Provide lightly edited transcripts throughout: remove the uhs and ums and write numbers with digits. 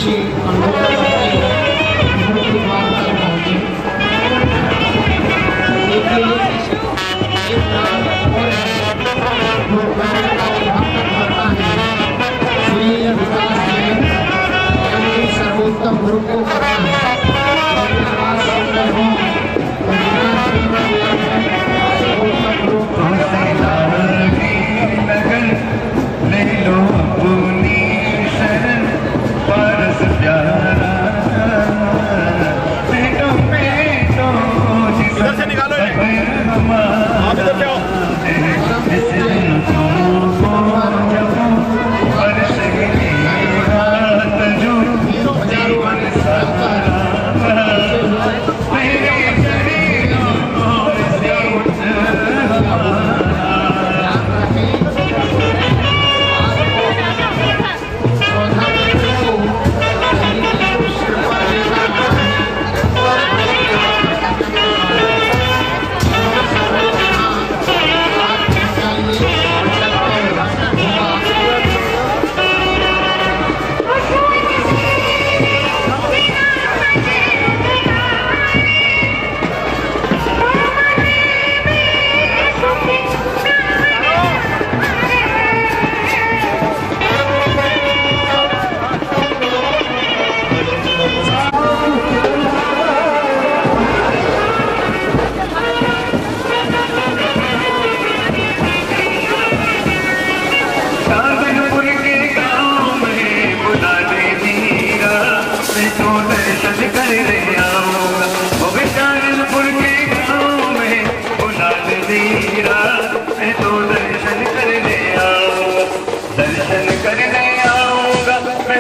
खुशी अनुभव करते हैं मुख्य द्वार तक पहुंचे। एक नाम और है श्री विकास जैन यानी सर्वोत्तम गुरु को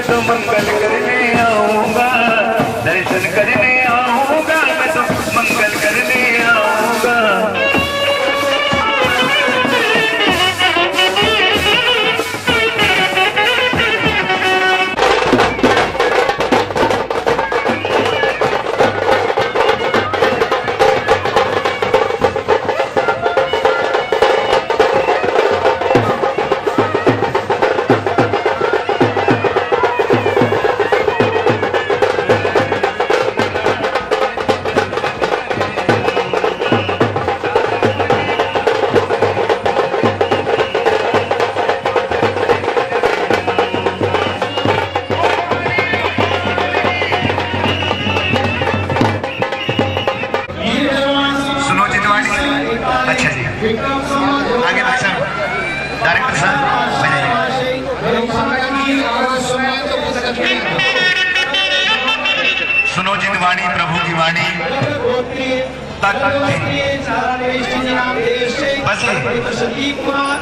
तो मंगल करने आऊंगा, दर्शन करने आऊंगा, मैं तो मंगल करने आऊंगा। अच्छा जी, आगे भाई साहब, डायरेक्टर साहब सुनो जिन वाणी प्रभु की वाणी तक बस संजीव कुमार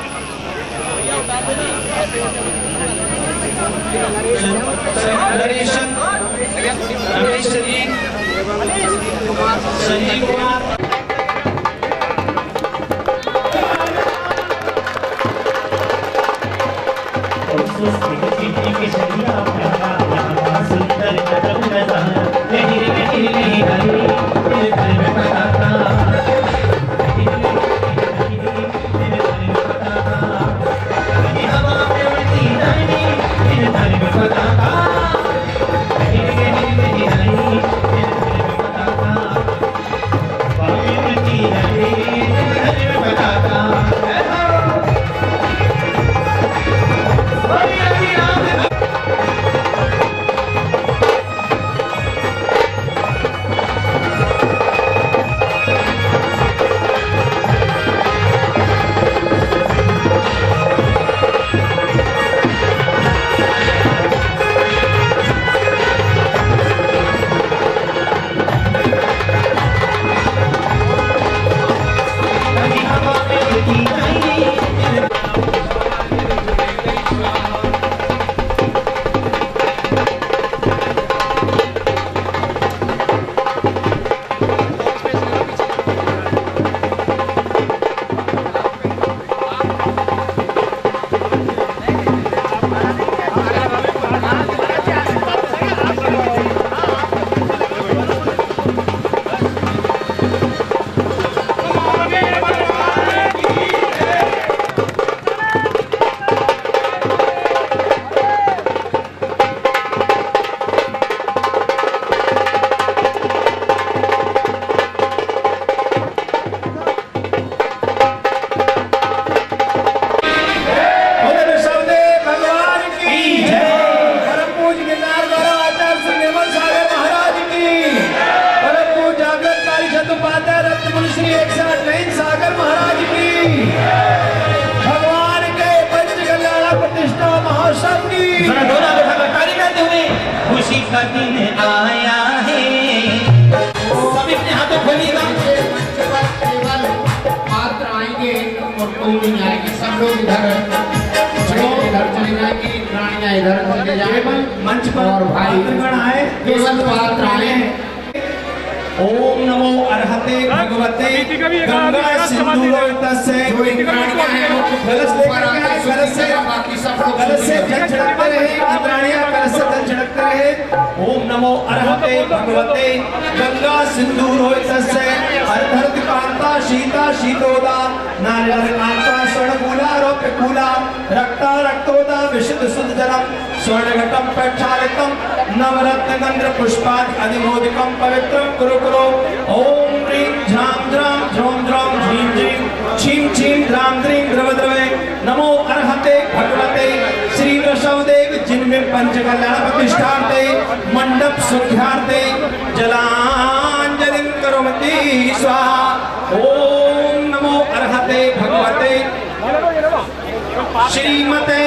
का दिन आया है। सभी अपने हाथों खोलिएगा। मंच पर केवल पात्र आएंगे और कोई नहीं आएगी। सब लोग इधर चले जाएंगे, रानियां इधर चले जाएंगे। मंच पर और भाई पात्रगण आए, केवल पात्र आए। ओम नमो अरहते भगवते गंगा सिंधुरोतस्य। जो इंद्राणियां हैं वो कलश ऊपर आके कलश से बाकी सब लोग कलश से जल छिड़कते रहे, इंद्राणियां कलश से जल छिड़कते रहे। ओम नमो अरहते भगवते गंगा सिंधुरोतस्य। अर्धर्ध कांता शीता शीतोदा नारियल कांता स्वर्णमूला रौप्यकूला रक्ता रक्तोदा विशुद्ध शुद्ध जलम स्वर्णघटम प्रक्षालितम नवरत्न गंध पुष्पादि अधिमोदकम पवित्रम कुरु कुरु। ओम ह्रीं झाम द्राम ध्रोम ध्रोम झीं झीं छीं छीं द्राम द्रीं द्रव द्रवे। नमो अरहते भगवते श्री वृषभदेव जिनमें पंचकल्याण प्रतिष्ठाते मंडप सुख्याते जलांजलिं करोमि स्वाहा। ओम नमो अरहते भगवते श्रीमते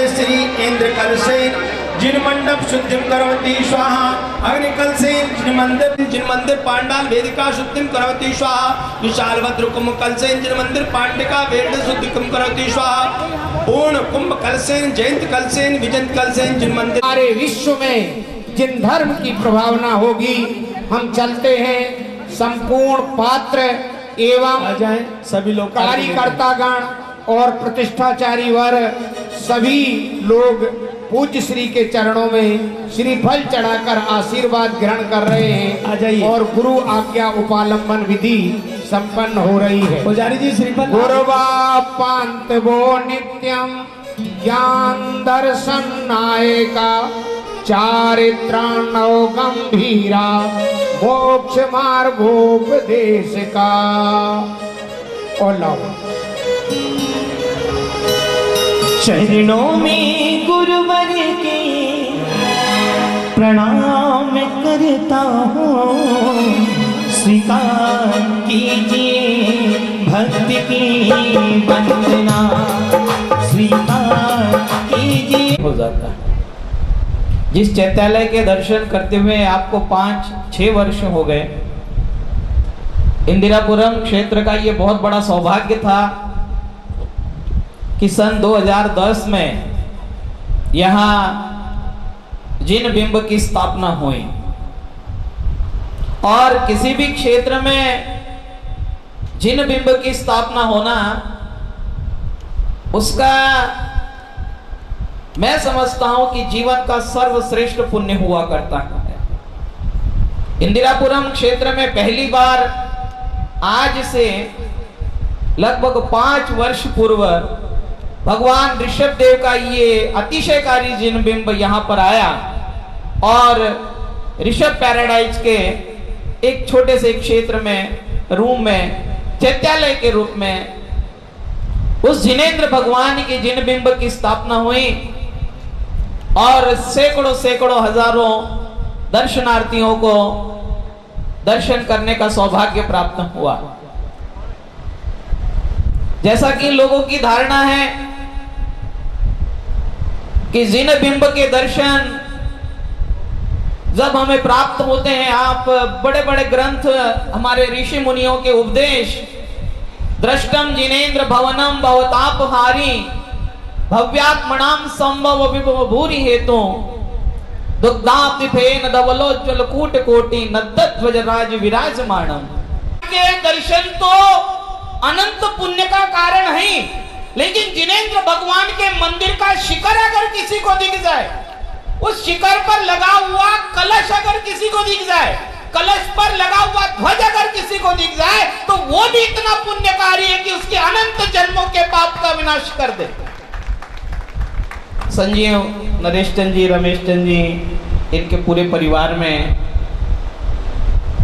श्री इंद्र कलशेन जिन मंडप शुद्धिम करोति स्वाहा। अग्नि कलशेन जिन मंदिर पांडाल वेदिका शुद्धिम करोति स्वाहा। विशाल भद्र कुंभ कलशेन जिन मंदिर पांडिका वेद शुद्धिम करोति स्वाहा। पूर्ण कुंभ कलशेन जयंत कलशेन विजंत कलशेन जिन मंदिर। हमारे विश्व में जिन धर्म की प्रभावना होगी हम चलते हैं। संपूर्ण पात्र एवं आ जाए सभी लोग कार्यकर्तागण और प्रतिष्ठाचारी वर्ग सभी लोग पूज्य श्री के चरणों में श्रीफल चढ़ाकर आशीर्वाद ग्रहण कर रहे हैं। आ जाइए। और गुरु आज्ञा उपालंबन विधि संपन्न हो रही है। पुजारी जी श्रीफल गुरुवा पांत वो नित्यम ज्ञान दर्शन नायका चारित्राणव गंभीरा मोक्ष मार्गोपदेश का। और लाओ चरणों में गुरुवर के प्रणाम करता हूँ। स्वीकार कीजिए भक्ति की वंदना स्वीकार कीजिए। हो जाता है। जिस चैत्यालय के दर्शन करते हुए आपको 5-6 वर्ष हो गए, इंदिरापुरम क्षेत्र का ये बहुत बड़ा सौभाग्य था कि सन 2010 में यहाँ जिन बिंब की स्थापना हुई। और किसी भी क्षेत्र में जिन बिंब की स्थापना होना उसका मैं समझता हूं कि जीवन का सर्वश्रेष्ठ पुण्य हुआ करता है। इंदिरापुरम क्षेत्र में पहली बार आज से लगभग 5 वर्ष पूर्व भगवान ऋषभ देव का ये अतिशयकारी जिन बिंब यहाँ पर आया और ऋषभ पैराडाइज के एक छोटे से क्षेत्र में रूम में चैत्यालय के रूप में उस जिनेंद्र भगवान के जिन बिंब की स्थापना हुई और सैकड़ों सैकड़ों हजारों दर्शनार्थियों को दर्शन करने का सौभाग्य प्राप्त हुआ। जैसा कि लोगों की धारणा है कि जिन बिंब के दर्शन जब हमें प्राप्त होते हैं, आप बड़े बड़े ग्रंथ हमारे ऋषि मुनियों के उपदेश दृष्टम जिनेन्द्र भवनम भवतापहारी भव्यात्मनाम संभव विभव भूरि हेतु दुग्धाप्तिफेन धवलोज्ज्वल कूट कोटि नद्दध्वज राज विराजमानम। के दर्शन तो अनंत पुण्य का कारण है, लेकिन जिनेंद्र भगवान के मंदिर का शिखर अगर किसी को दिख जाए, उस शिखर पर लगा हुआ कलश अगर किसी को दिख जाए, कलश पर लगा हुआ ध्वज अगर किसी को दिख जाए, तो वो भी इतना पुण्यकारी है कि उसके अनंत जन्मों के पाप का विनाश कर दे। संजीव, नरेश चंद जी, रमेश चंद जी, इनके पूरे परिवार में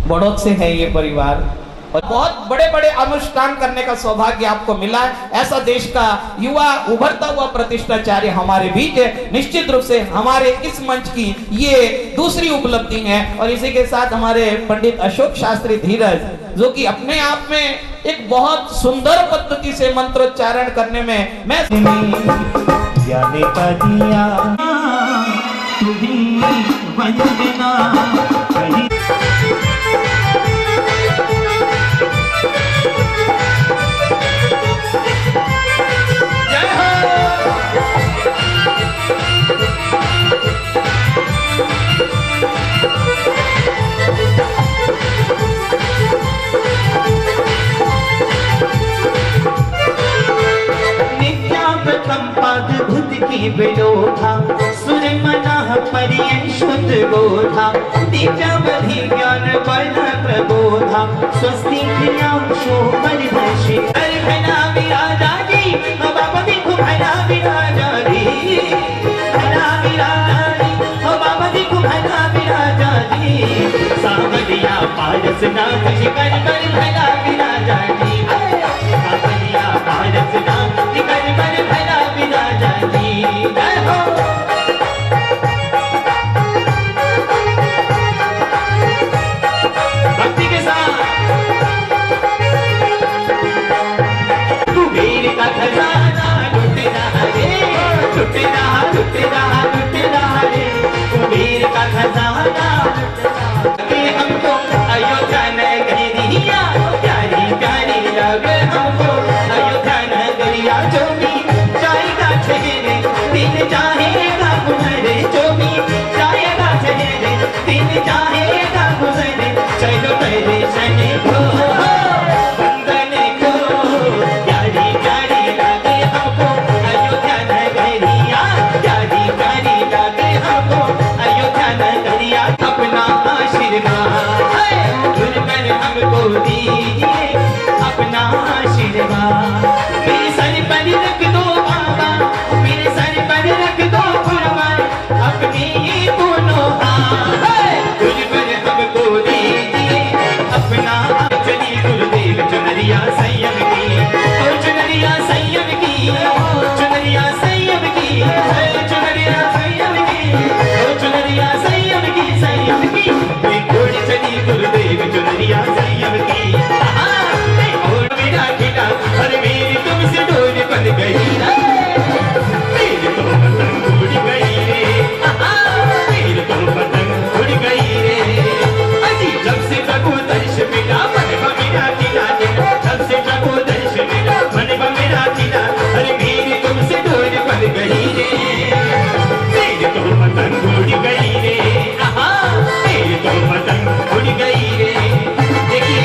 बड़ौत से है ये परिवार और बहुत बड़े बड़े अनुष्ठान करने का सौभाग्य आपको मिला है। ऐसा देश का युवा उभरता हुआ प्रतिष्ठाचार्य हमारे बीच है। निश्चित रूप से हमारे इस मंच की ये दूसरी उपलब्धि है। और इसी के साथ हमारे पंडित अशोक शास्त्री धीरज, जो कि अपने आप में एक बहुत सुंदर पद्धति से मंत्रोच्चारण करने में मैं वंदना कहीं जय हो। नित्याव्रतम पादभुत की विलोधा सुर मनः पर्यंशुद्ध बोधा दिव्यावधि ज्ञान वर्ण प्रबोधा स्वस्ति क्रियां शोभनदर्शी हर घना विराजा जी बाबा देखो घना विराजा जी घना विराजा जी बाबा देखो घना विराजा जी सावरिया पारस नाम शिकर पर भला विराजा जी सावरिया पारस नाम शिकर पर भला विराजा जी जय हो। भक्ति के साथ कुबेर का खजाना लुट रहा रे लुट रहा लुट रहा लुट रहा रे कुबेर का खजाना लगे हमको अयोध्या नगरिया प्यारी प्यारी लगे हमको अयोध्या नगरिया जो भी जाएगा ठहरे दिन जाएगा गुजरे जो भी जाएगा ठहरे दिन जाएगा गुजरे चलो तेरे सने को वंदने को प्यारी प्यारी लगे हमको अयोध्या नगरिया प्यारी प्यारी लगे हमको अयोध्या नगरिया अपना आशीर्वाद गुरुवर हमको दीजिए अपना आशीर्वाद मेरे सर पर रख दो बाबा मेरे सर पर रख दो गुरुवर अपने ये दोनों हाथ गुरुवर हमको दीजिए अपना चली गुरुदेव चुनरिया संयम की ओ चुनरिया संयम की चुनरिया संयम की चुनरिया संयम की ओ चुनरिया संयम की संयम की घोड़ी चली गुरुदेव चुनरिया संयम की और मेरा खिला अरे मेरी तुमसे डोरी बन गई मेरी तो पतंग उड़ गई रे मेरी तो पतंग उड़ गई रे अजी जब से प्रभु दर्श मिला मन मेरा खिला जब से प्रभु दर्श मिला मन मेरा खिला अरे मेरी तुमसे डोरी बन गई रे मेरी तो पतंग उड़ गई रे मेरी तो पतंग उड़ गई रे। देखिए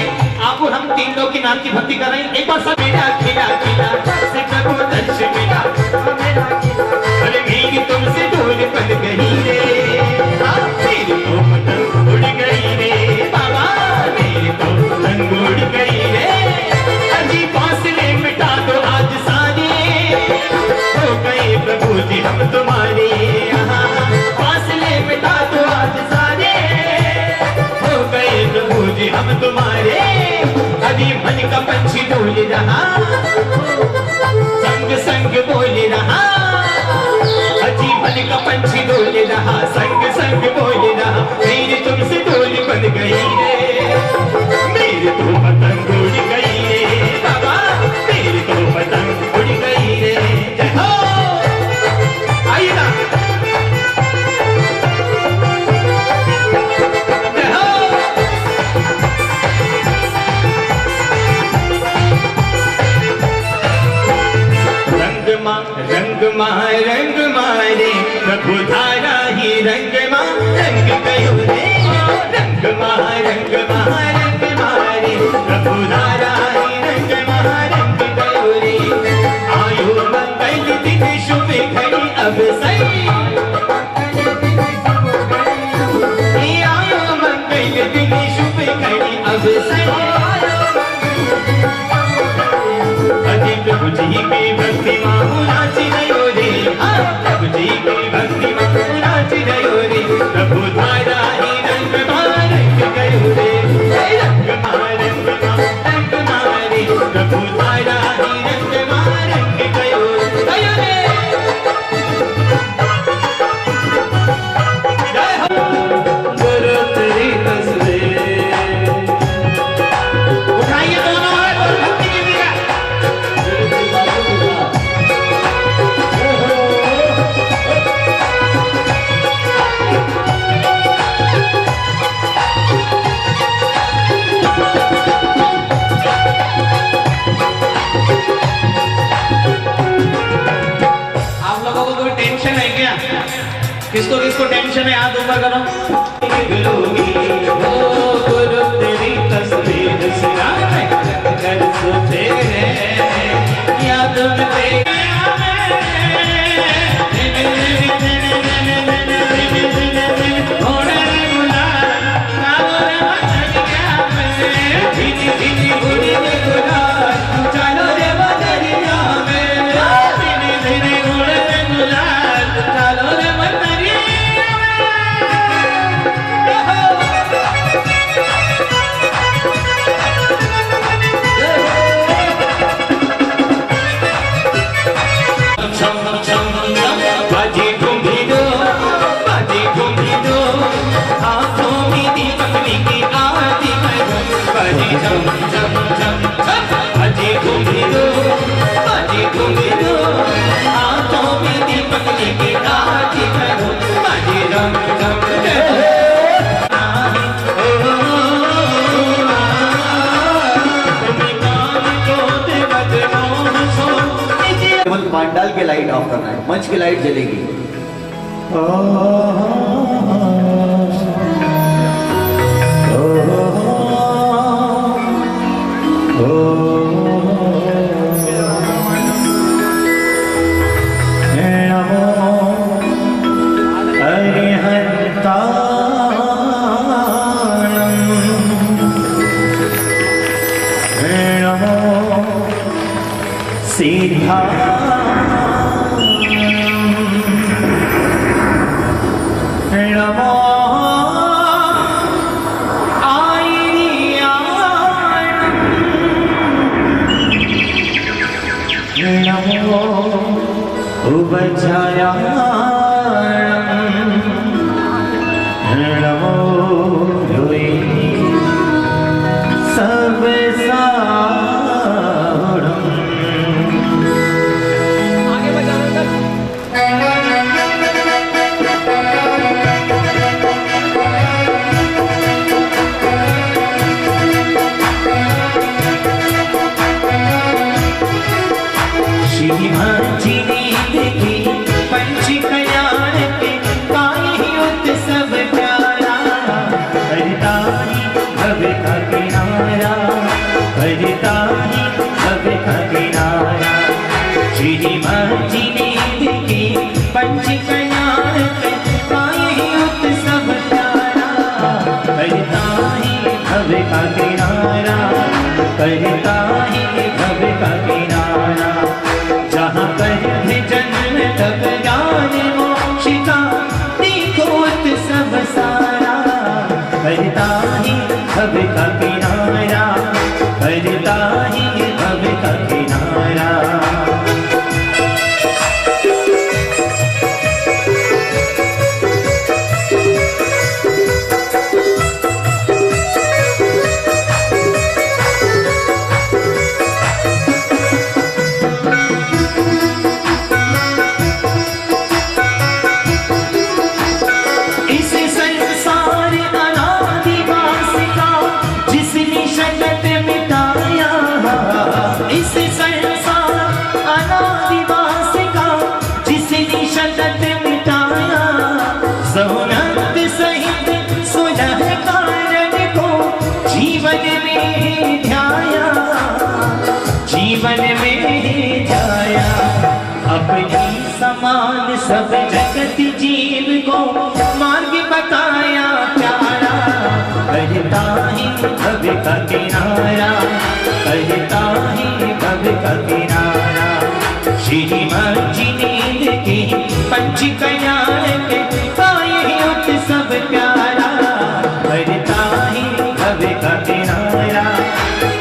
आपको हम तीन लोग के नाम की भक्ति कर रहे हैं एक बार सब मेरा खिला खिला से प्रभु दर्श मिला अरे मेरी तुमसे डोरी बन गई रे मेरी तो पतंग उड़ गई रे बाबा मेरी तो पतंग उड़ गई रे अजी फासले मिटा दो आज सारे हो गए प्रभु जी हम तुम्हारे फासले मिटा दो आज सारे हो गए प्रभु जी हम तुम्हारे अभी मन का पंछी डोल रहा संग संग बोल रहा अजी मन का पंछी डोल रहा संग संग बोल रहा मेरी तुमसे डोली बन गई रे मेरी तो पतंग उड़ गई रे बाबा मेरी तो पतंग उड़ गई रे जय हो। आइए ना जय हो। रंग मारे प्रभु धारा ही रंग गयो रे रंग मारे प्रभु धारा ही रंग गयो रे आयो मंगल दिन शुभ घड़ी अब सही आयो मंगल दिन शुभ घड़ी अब सही अजी प्रभु जी की भक्ति माहू नाच रहो रे प्रभु जी की भक्ति माहू नाच रहो रे प्रभु धारा ही रंग गयो रे रंग किसको किसको टेंशन है हाथ ऊपर करो। ओ गुरु तेरी तस्वीर सिराने कर सोते याद में पांडाल के लाइट ऑफ करना है, मंच की लाइट जलेगी। करता ही भव का किनारा, जहाँ पर भी जन्म तब ज्ञान मोक्ष का देखोत सब सारा। करता ही भव का किनारा, करता ही भव का किनारा। जीवन में जाया अपनी समान सब जगत जीव को मार्ग बताया प्यारा। करता ही भव का किनारा, करता ही भव का किनारा। श्रीमद जी नींद की पंच कल्याण के पाए उत्सव प्यारा। करता ही भव का किनारा,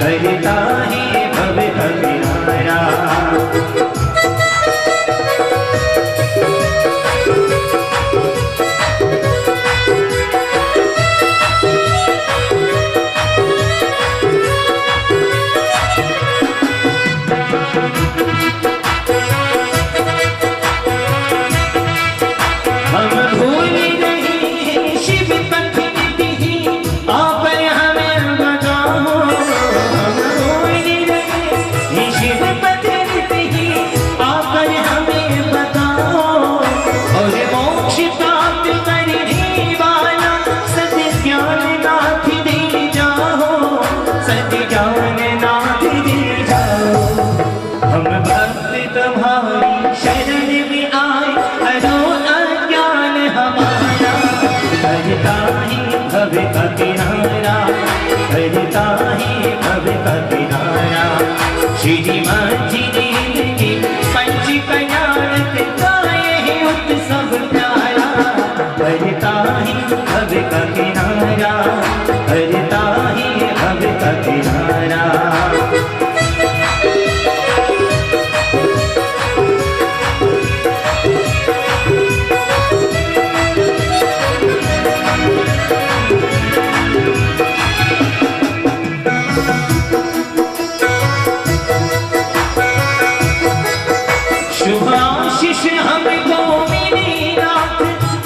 करता ही भव का किनारा। हम भरता ही भव का किनारा श्री माझी की पंच कल्याण गाए ही उत्सव प्यारा भरता ही भव का किनारा भरता ही भव का किनारा शुभाशीष हमको मिली रात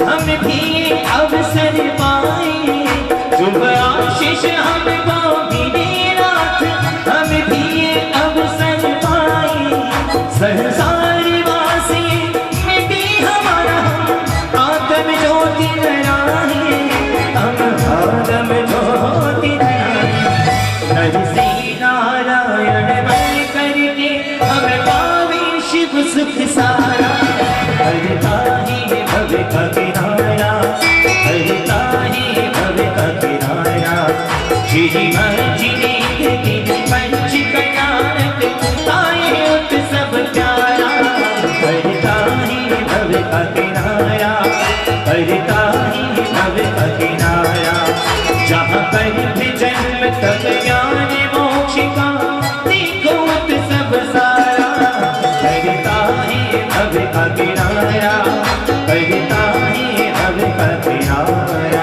हम भी अवसर पाए शुभ आशीष हमको मिली रात हम भी अवसर पाए संसारी वासी मिटी हमारा आत्म ज्योति जलाए हम आत्म ज्योति जलाए नर से नारायण बन करके हम पावे शिव सुख सारा हरता ही भव का किनारा हरता ही भव का किनारा श्री मर्जी की पंच कल्याण आए उत्सव प्यारा हरता ही भव का किनारा हरता ही भव का किनारा जहाँ पर भी जन्म तक ज्ञान मोक्ष का देखो उत्सव सारा हरता ही भव का किनारा हरता ही भव का किनारा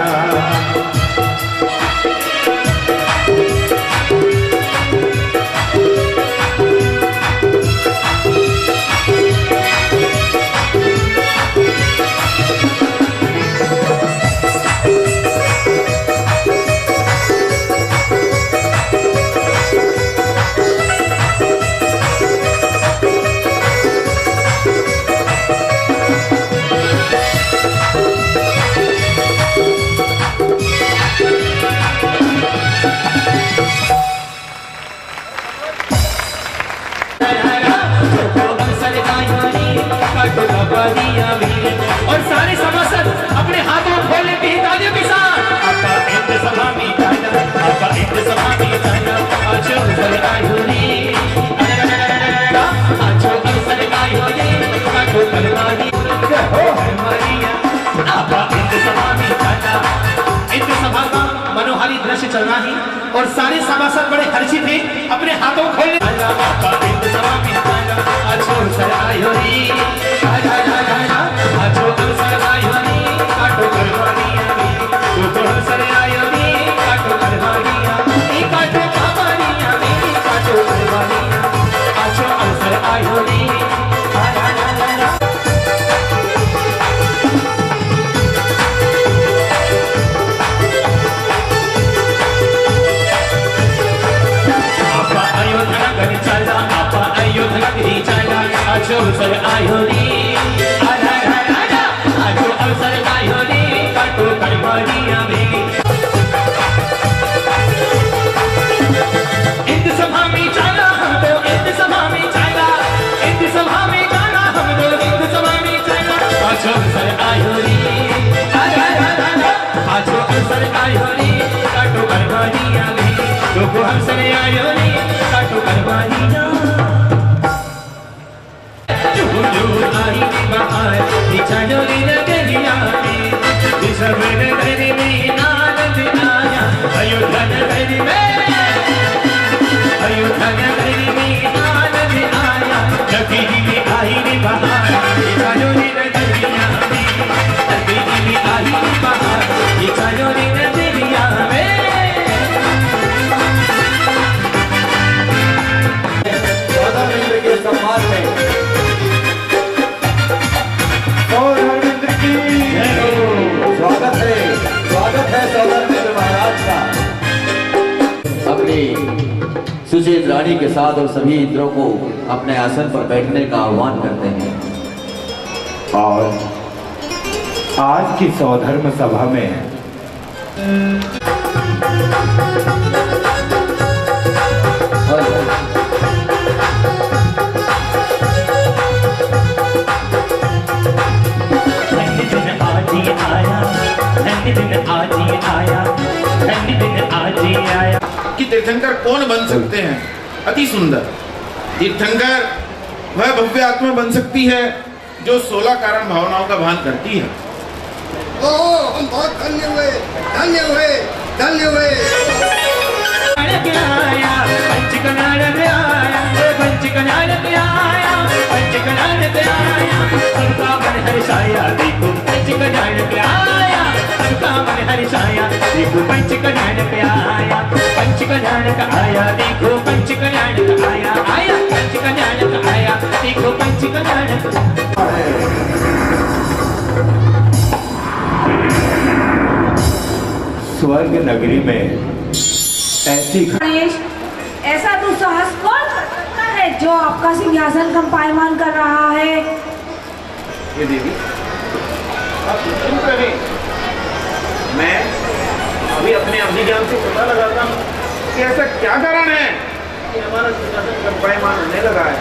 और सारे सभासद अपने हाथों खोले भी तालियों के साथ आपका इंद्र सभा में जाना आपका इंद्र सभा में जाना आजो अवसर आयो रे आजो अवसर आयो रे काटो करवानी हो हमारिया आपका इंद्र सभा में जाना इंद्र सभा का मनोहारी दृश्य चल रहा है और सारे सभासद बड़े हर्षित थे अपने हाथों खोले आपका इंद्र सभा में जाना आजो अवसर आयो रे आजो अवसर आयो रे काटो करवानिया रे तो अवसर आयो रे काटो करवानिया ई काटो करवानिया रे काटो करवानिया आजो अवसर आयो रे आपा अयोध्या नगर चला आपा अयोध्या नगरी चला आजो अवसर आयो रे आजो अवसर आयो रे काटो करवानिया रे इंद्र सभा में जाना हम तो इंद्र सभा में जाना इंद्र सभा में जाना हम तो इंद्र सभा में जाना आजो अवसर आयो रे आजो अवसर आयो रे काटो करवानिया रे तो अवसर आयो रे काटो करवानिया आई बहार चलो नगरिया में सब नगर में आनंद आया अयोध्या नगर में अयोध्या नगर में आनंद आया नगरी में आई बहार चलो नगरिया में नगरी में आई बहार चलो नगरिया में के सम्मान में स्वागत है सौदामित्र महाराज का। अपनी सुशील रानी के साथ और सभी इंद्रों को अपने आसन पर बैठने का आह्वान करते हैं। और आज की सौधर्म सभा में कि तीर्थंकर कौन बन सकते हैं। अति सुंदर तीर्थंकर वह भव्य आत्मा बन सकती है जो 16 कारण भावनाओं का भान करती है। हम बहुत धन्य हुए, धन्य हुए, धन्य हुए। देखो पंच कल्याण पे आया, पंच कल्याण का आया, देखो पंच कल्याण का आया, आया पंच कल्याण का आया, देखो पंच कल्याण का। स्वर्ग नगरी में ऐसी ऐसा दुस्साहस कौन कर सकता है जो आपका सिंहासन कंपायमान कर रहा है? ये देवी आप चुप रहे। मैं अभी अपने अभिज्ञान से पता लगाता हूँ कि ऐसा क्या कारण है कि हमारा सिंहासन कंपायमान होने लगा है।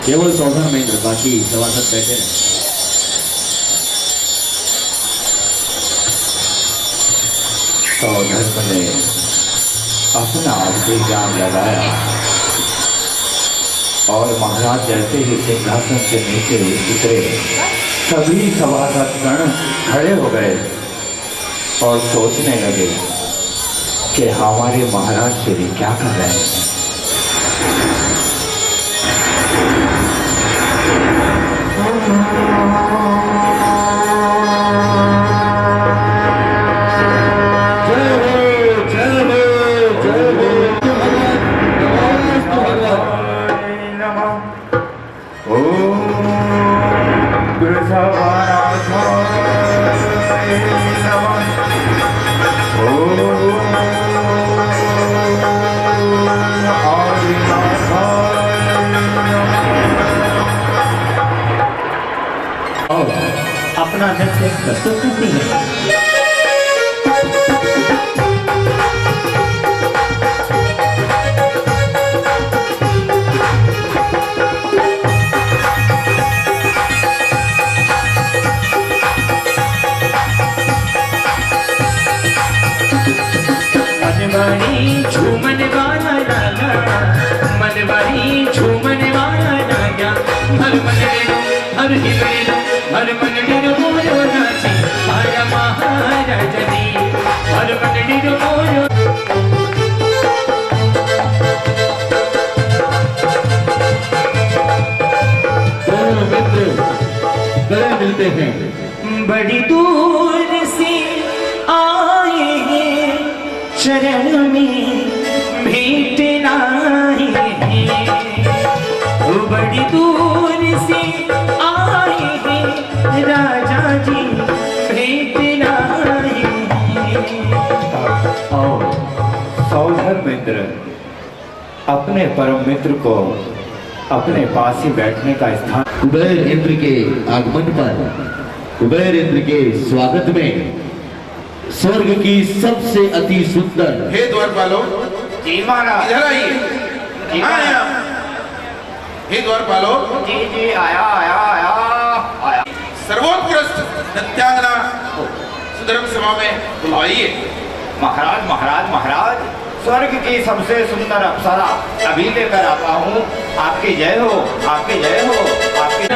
केवल सौधर महेंद्र, बाकी सभासद बैठे हैं। सौधर्म ने अपना अभिज्ञान लगाया और महाराज जैसे ही सिंहासन से नीचे उतरे, सभी सभासद गण खड़े हो गए और सोचने लगे कि हमारे महाराज श्री क्या कर रहे हैं। अपना नृत्य प्रस्तुत करती है। मनवारी झूमन वाला लाला, मनवारी झूमन वाला लाला, हर मनडेरो हर हिलडेरो हर मनडेरो मोरो नाची, आया महाराजनी हर मनडेरो मोरो। गले मिलते हैं। बड़ी दूर से आए हैं, शरण में भेंट आए हैं। वो बड़ी दूर से आए हैं, राजा जी भेंट आए हैं। और सौधर्म मित्र अपने परम मित्र को अपने पास ही बैठने का स्थान। कुबेर इंद्र के आगमन पर, कुबेर इंद्र के स्वागत में स्वर्ग की सबसे अति सुंदर। हे द्वारपालो, जी महाराज। इधर आइए। जी आया। हे द्वारपालो, जी जी आया आया आया आया। सर्वोत्कृष्ट नृत्यांगना सुधर्म सभा में बुलवाइए। महाराज महाराज महाराज, स्वर्ग की सबसे सुंदर अप्सरा अभी लेकर आता हूँ। आपकी जय हो, आपकी जय हो, आपकी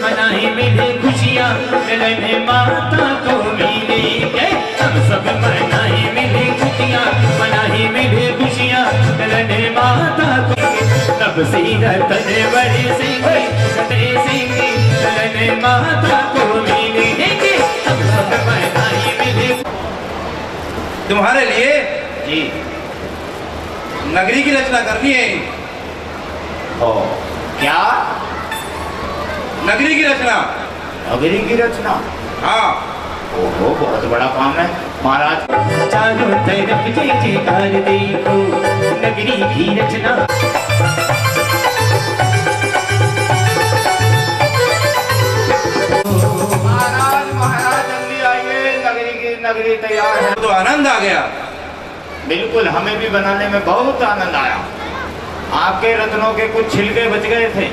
मनाई मिले खुशियाँ, मिलन माता को मिले जय। हम सब मनाई मिले खुशियाँ, मनाई मिले खुशियाँ, मिलन माता को। तब सीरत बड़े सिंगे गते सिंगे, मिलन माता को मिलेंगे। हम सब मनाई मिले। तुम्हारे लिए जी नगरी की रचना करनी है। ओ क्या? नगरी की रचना। नगरी की रचना? हाँ। ओहो, बहुत बड़ा काम है महाराज। चारों तरफ जय जयकार देखो, नगरी की रचना। महाराज महाराज जल्दी आइए, नगरी तैयार है। तो आनंद आ गया। बिल्कुल, हमें भी बनाने में बहुत आनंद आया। आपके रत्नों के कुछ छिलके बच गए थे।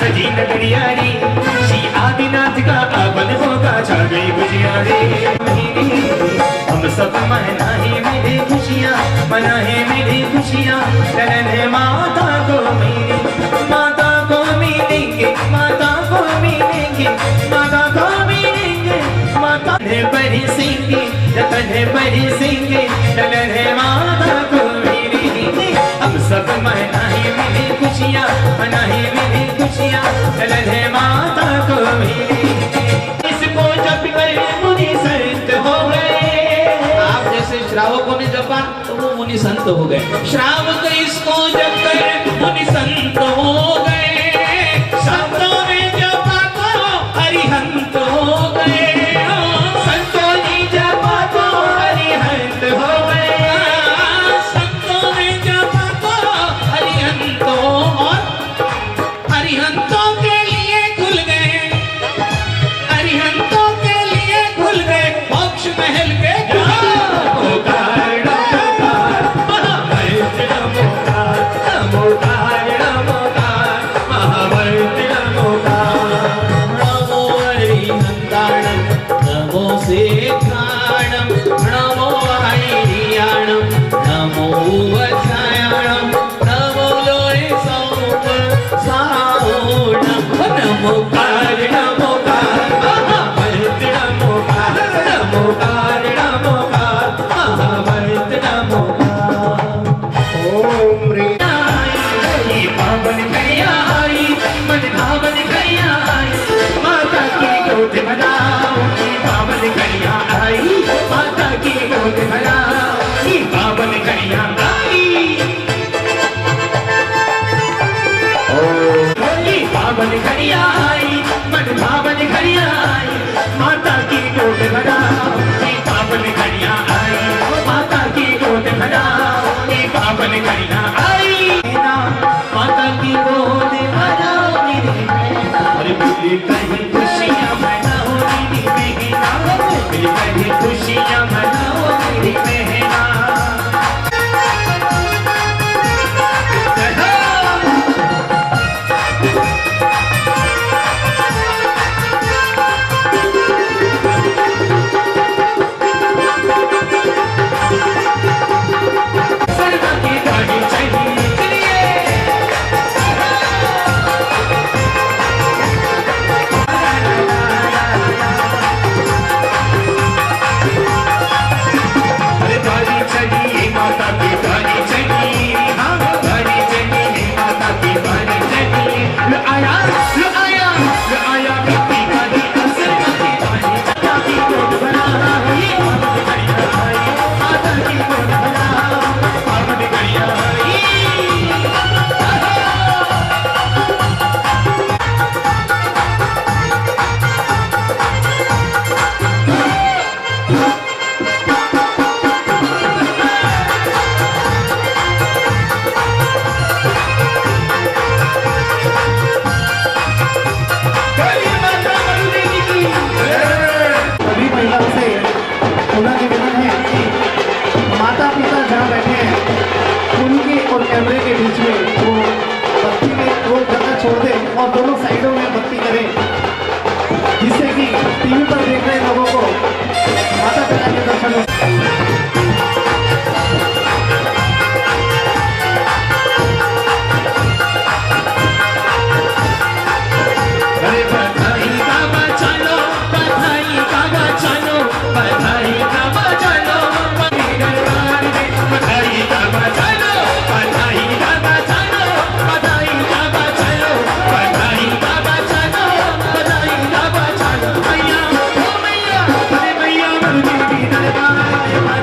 सजी नगरिया रे, श्री आदिनाथ का आगमन होगा, छा गई रे हम सब मनाए मेरी खुशियाँ मनाए मेरी खुशियाँ करण है माता को मेरी माता को मिलेंगे माता को मिलेंगे माता को मिलेंगे माता है बड़ी सिंगी रतन है बड़ी सिंगी करण है माता को मेरी हम सब मनाए मेरी खुशियाँ मनाए मेरी खुशियाँ करण है माता को मेरी इसको जब कर मुनि संत हो गए आप जैसे श्रावकों ने जपा तो वो मुनि संत हो गए। श्रावक इसको जब कर मुनि संत हो गए संतों ने जपा तो हरिहंत हो गए संतों ने जपा तो हरिहंत हो गए संतों ने जपा तो हरिहंत और हरिहंतों के लिए खुल गए हरिहंतों के लिए खुल गए मोक्ष महल के माता की गोद भराओ पावन घड़ियाँ आई माता की गोद भराओ पावन घड़ियाँ आई माता की गोद भराओ मेरी बहना अरे मिली कहीं खुशियाँ मनाओ मेरी बहना मिली कहीं खुशियाँ मनाओ मेरी बहना Bye.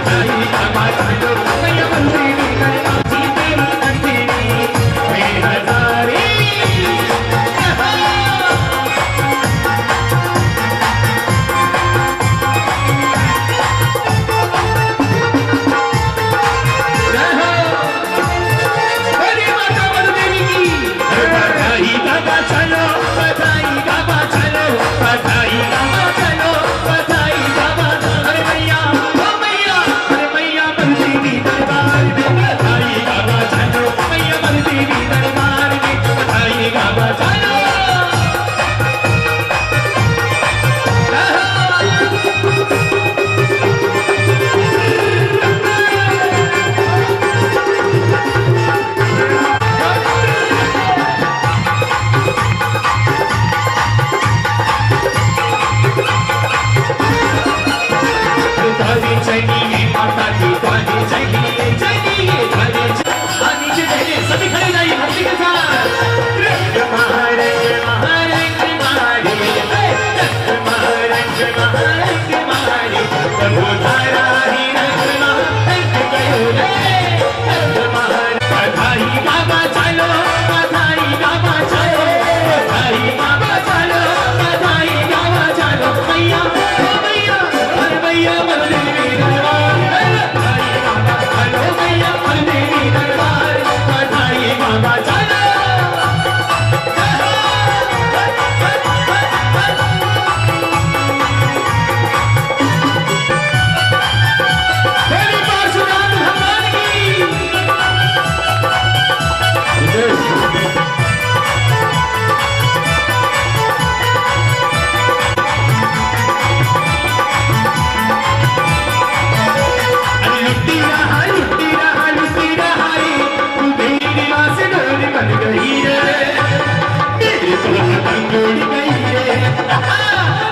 तो पतंग उड़ गई रे,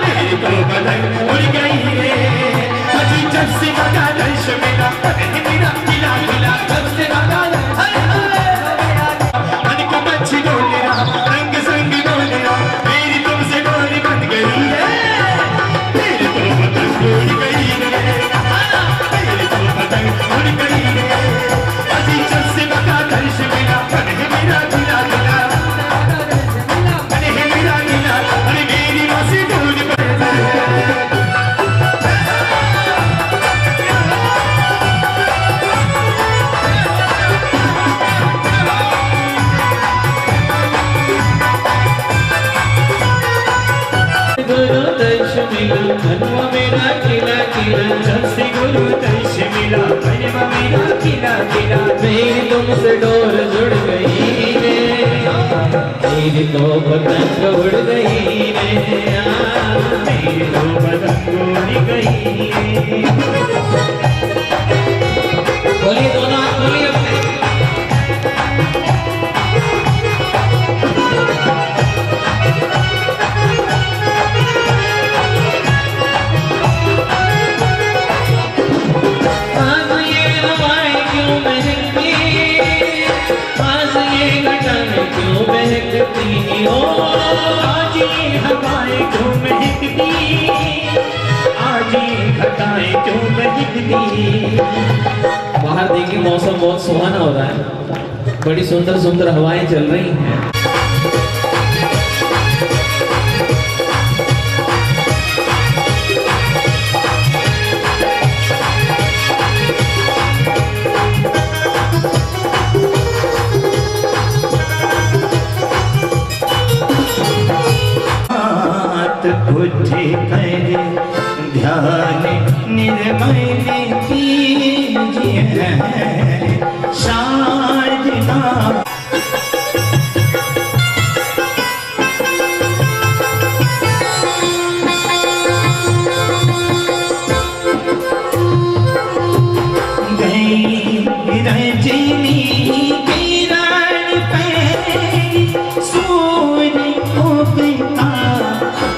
मेरी तो पतंग उड़ गई रे। अजी जब से लगा दर्श मेरा मेरा खिला खिला, जब से लगा मन को मच्छी डोलिया रंग संग डोलिया, मेरी तुमसे डोरी बन गई है, मेरी तो पतंग उड़ गई रे, मेरी तो पतंग उड़ गई रे। अजी जब से लगा दर्श मेरा मन है मेरा खिला खिला, मन है मेरा खिला, अरे मेरी मसी डोरी बन गई है। गुरु दर्श मिला मनवा मेरा खिला खिला, जब से गुरु दर्श मिला मनवा मेरा खिला खिला। मेरी तुमसे डोर जुड़ गई रे, मेरी तो पतंग उड़ गई रे, मेरी तो पतंग उड़ गई। बोलिए दोनों हाथ बोलिए अपने। आज ये हवाएं क्यों महकती, आज ये घटाएं क्यों महकती हो, आज ये हवाएं क्यों महकती, आज ये घटाएं क्यों महकती। बाहर देखिए मौसम बहुत सुहाना हो रहा है, बड़ी सुंदर सुंदर हवाएं चल रही हैं। बुद्धि कर ध्यान निर्मल कीजिए साधना। गई रजनी किरण पे सूर्य उगता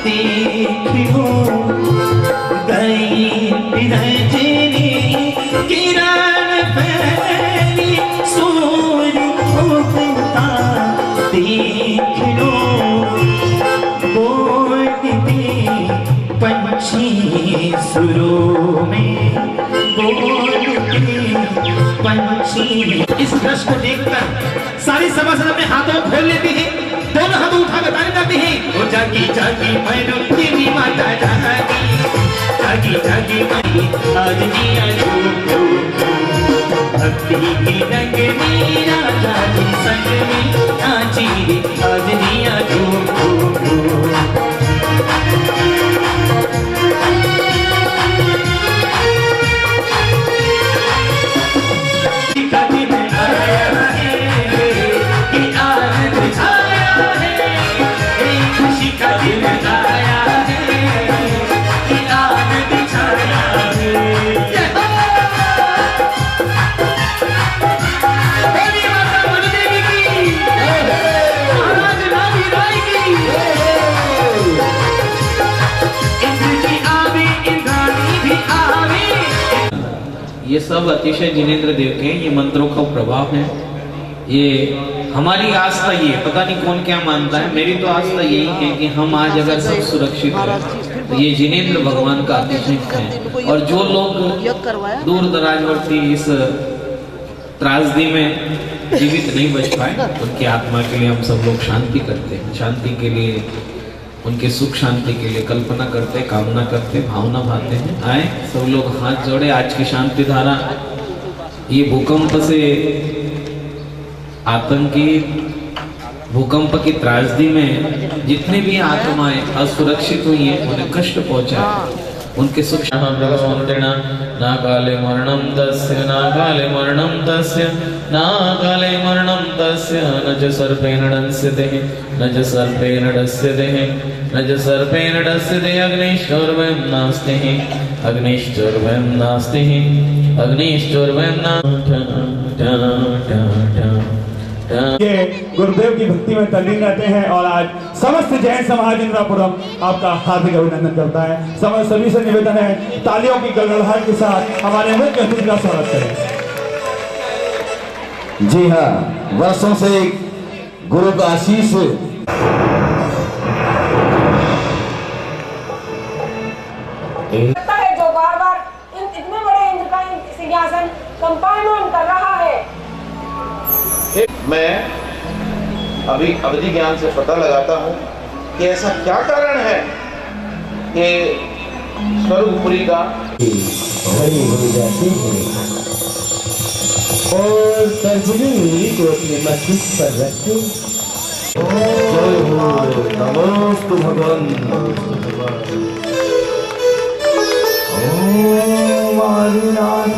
देखो, गई रजनी किरण पहली सूर्य उगता देख लो, बोलते पंछी सुरों में बोलते पंछी। इस दृश्य को देखकर सारी सभासद अपने हाथों को खोल लेती है, दोनों हाथ उठा कर ताली करती हैं। ओ जागी जागी मैडम तेरी माता जागी, जागी जागी मई आज जिया झूठो, भक्ति की रंग मेरा राजी संग में नाची रे आज जिया झूठो। ये सब अतिशय जिनेंद्र देव के हैं, ये मंत्रों का प्रभाव है। ये हमारी आस्था ये, पता नहीं कौन क्या मानता है, मेरी तो आस्था यही है कि हम आज अगर सब सुरक्षित हैं तो ये जिनेंद्र भगवान का अतिशय है। और जो लोग दूर दराजवर्ती इस त्रासदी में जीवित नहीं बच पाए, उनकी आत्मा के लिए हम सब लोग शांति करते हैं, शांति के लिए, उनके सुख शांति के लिए कल्पना करते, कामना करते, भावना भाते हैं। आए सब लोग हाथ जोड़े। आज की शांति धारा ये भूकंप से, आतंकी भूकंप की त्रासदी में जितने भी आत्माएं असुरक्षित हुई हैं, उन्हें कष्ट पहुंचा, उनके सुख ना काले मरणम तस्य, ना काले मरणम तस्य, ना काले मरणम तस्य, न च सर्पेण दंस्यते, न च सर्पेण दंस्यते, न च सर्पेण दंस्यते, अग्निश्चोर्वयं नास्ति, अग्निश्चोर्वयं नास्ति, अग्निश्चोर्वयं नास्ति। ये गुरुदेव की भक्ति में तल्लीन रहते हैं और आज समस्त जैन समाज इंद्रापुरम आपका हार्दिक अभिनंदन करता है। समस्त सभी से निवेदन है तालियों की गड़गड़ाहट के साथ हमारे मुख्य अतिथि का स्वागत करें। जी हाँ, वर्षों से गुरु का आशीष है जो बार बार इतने बड़े इंद्र का सिंहासन कंपायमान कर रहा है। मैं अभी अवधि ज्ञान से पता लगाता हूँ कि ऐसा क्या कारण है कि स्वर्गपुरी का हरी हो जाती है और तर्जनी उंगली को अपने मस्तिष्क पर रखते। नमोस्तु भगवान। ओम आदिनाथ।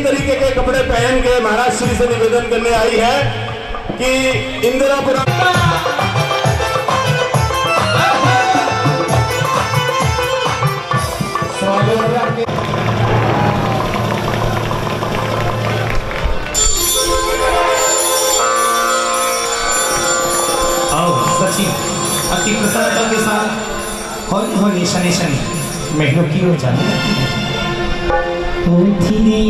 तरीके के कपड़े पहन के महाराज श्री से निवेदन करने आई है कि इंदिरापुरम आओ सचिन अति प्रसन्नता के साथ हौली हौली शनि शनि महीनों की ओर जाने लगती है। धीरे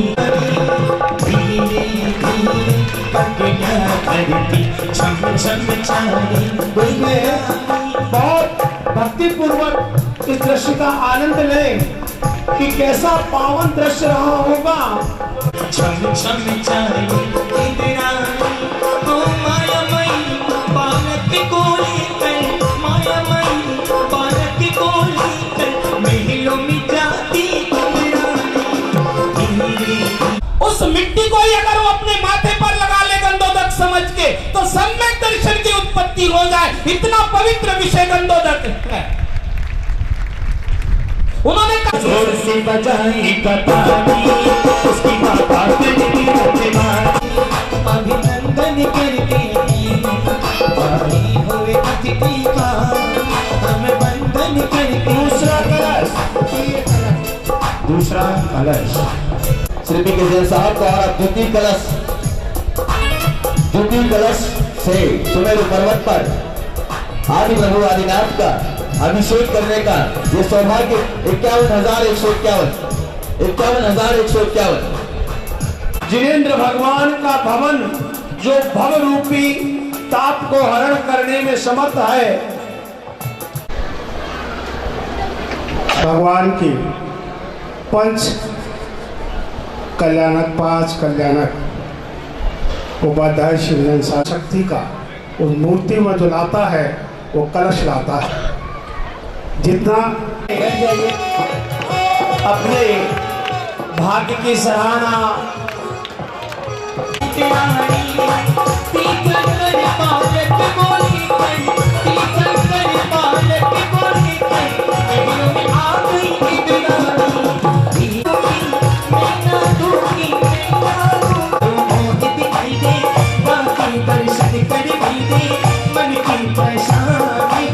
धीरे बहुत भक्ति पूर्वक इस दृश्य का आनंद लें कि कैसा पावन दृश्य रहा होगा। उस मिट्टी को ही अगर वो अपने माथे पर लगा ले गंधोदक समझ के तो सम्यक दर्शन की उत्पत्ति हो जाए। इतना पवित्र विषय गंधोदक है। उन्होंने जोर से बजाई कतारी उसकी माता अभिनंदन करके भारी हुए अतिथि का हम बंधन करके। दूसरा कलश श्री पी के साहब द्वारा द्वितीय कलश से सुमेरु पर्वत पर आदि प्रभु आदिनाथ का अभिषेक करने का ये सौभाग्य 51,151 जिनेंद्र भगवान का भवन जो भव रूपी ताप को हरण करने में समर्थ है। भगवान की पांच कल्याणक उपाध्याय शिवजन शक्ति का उस मूर्ति में जो लाता है वो कलश लाता है। जितना अपने भाग्य की सराहना मन की परेशानी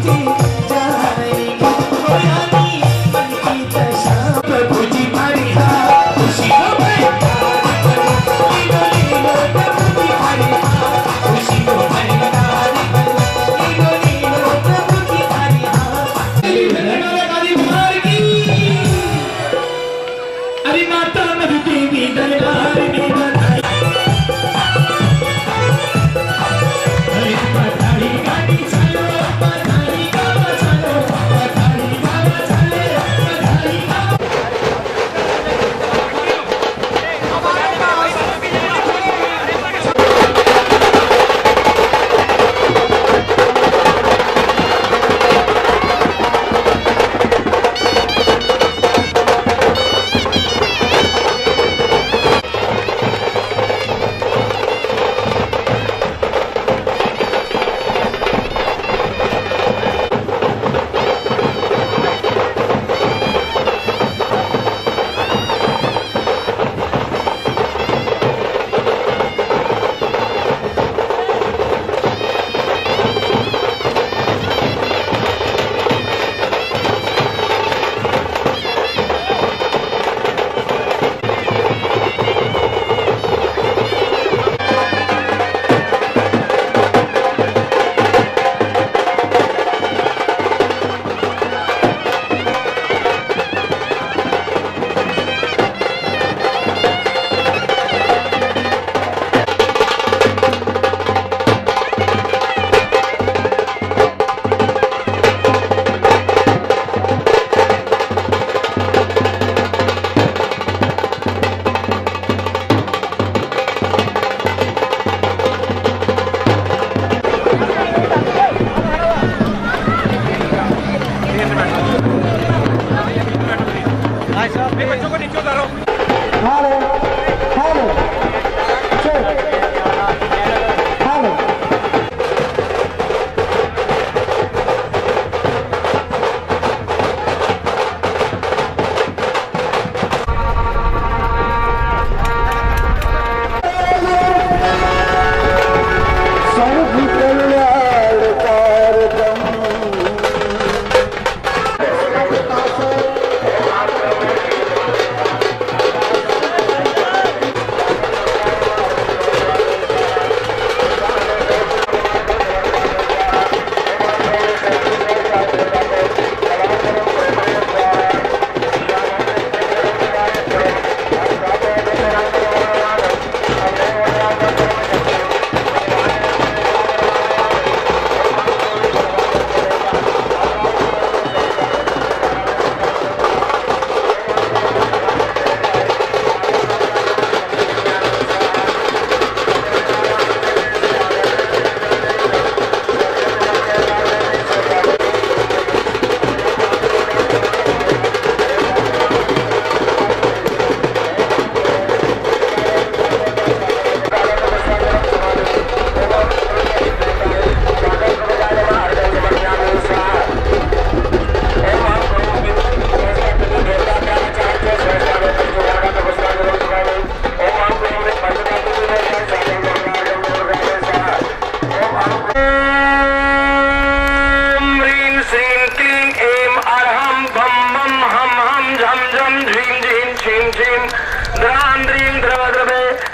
जाएगी।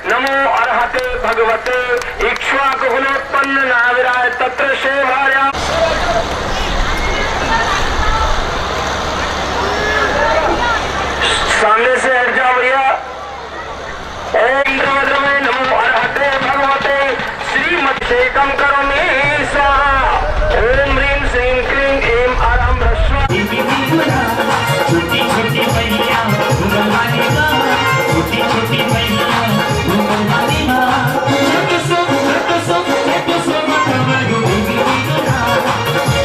नमो अर्हते भगवते इक्ष्वाकुलोत्पन्न नाविराय तत्र शेवार्या। सामने से हट जाओ भैया। ओम द्रवद्रवे नमो अर्हते भगवते श्रीमत्सेकम करोमि स्वाहा। ओम ह्रीं श्रीं क्लीं ऐं आराम ह्रस्व। छोटी छोटी मैया घुमवाली माँ, छोटी छोटी मैया घुमवाली माँ। चकसो मकमल देवी बिगुना,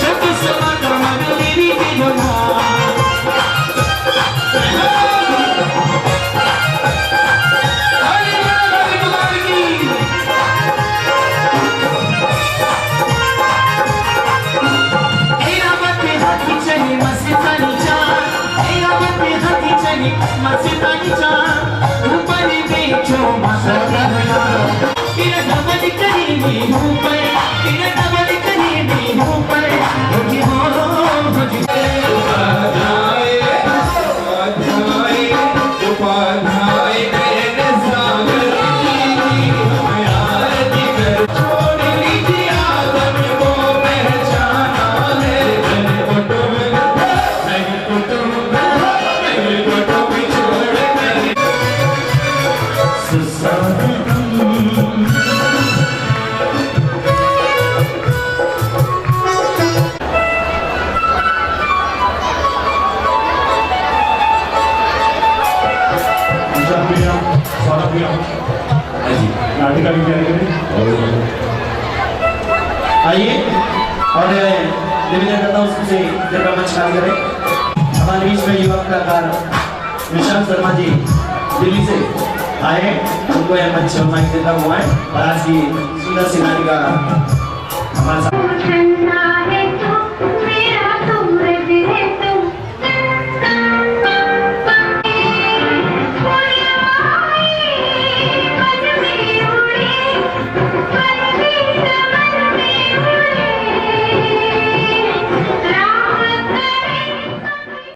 चकसो मकमल देवी बिगुना। मस्तानीचा ऊपरी बेचो मसरना तेरा डबल करीबी ऊपर तेरा डबल करीबी ऊपर मुझे हो मुझे बधाई बधाई बधाई मेरे सागर की यार दिल छोड़ लीजिए आदम को पहचाना है फोटो में नहीं फोटो आइए और निवेदन करता हूँ सबसे कृपया मंच खाली करें। हमारे बीच में युवक कलाकार विशाल शर्मा जी दिल्ली से आए, उनको यह मंच माइक देता हुआ है और आज की सुंदर सी नाटिका हमारे साथ